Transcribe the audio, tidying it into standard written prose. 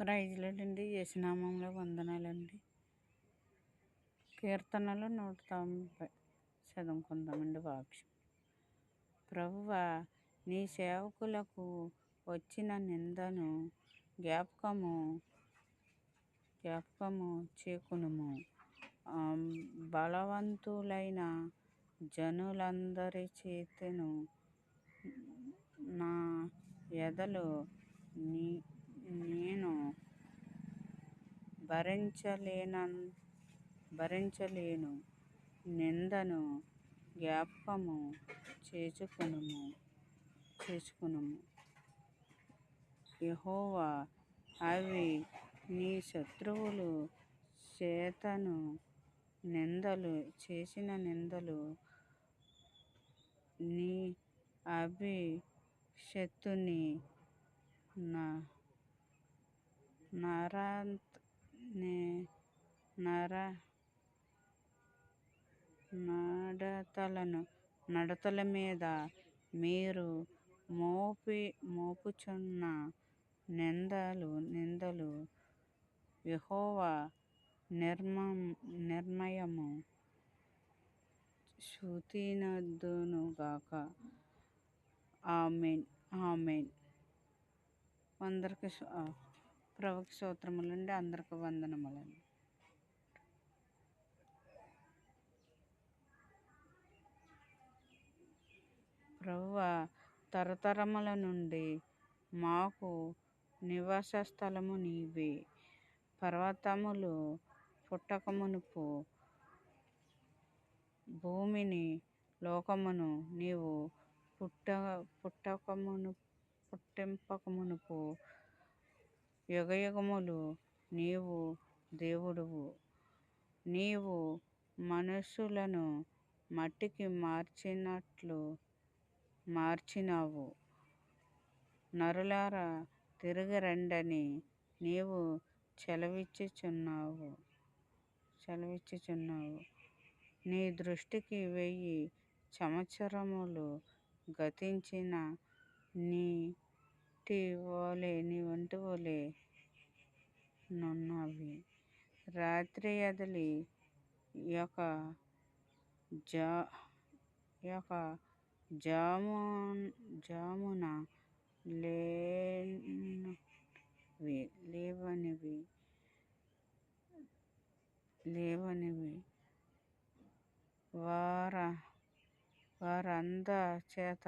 ప్రైజ్లాడండి. యేసునామంలో వందనాలండి. కీర్తనలు 190 చదువుకుందామండి వాక్యం. ప్రభువా, నీ సేవకులకు వచ్చిన నిందను జ్ఞాపకము చేసుకొనుము. బలవంతులైన జనులందరి చేతను నా ఎదలు నేను భరించలేను. నిందను జ్ఞాపకము చేసుకొనుము. యెహోవా, అవి నీ శత్రువులు చేతను చేసిన నిందలు. నీ అభిషిక్తుని నడతల మీద మీరు మోపుచున్న నిందలు యెహోవా నిర్మయము స్తుతింతునుగాక. ఆమేన్. అందరికి ప్రభుకి స్తోత్రములండి. అందరికి వందనములండి. ప్రభువా, తరతరముల నుండి మాకు నివాస స్థలము నీవే. పర్వతములు పుట్టకమునుపు భూమిని లోకమును నీవు పుట్టింపకమునుపు యుగయుగములు నీవు దేవుడవు. నీవు మనుషులను మట్టికి మార్చినావు. నరులారా, తిరిగి రండని నీవు సెలవిచ్చుచున్నావు. నీ దృష్టికి 1000 సంవత్సరములు గతించిన నీటి వలె నున్నవి. రాత్రి యదలి యొక్క జామున లేవనివి. వారంద చేత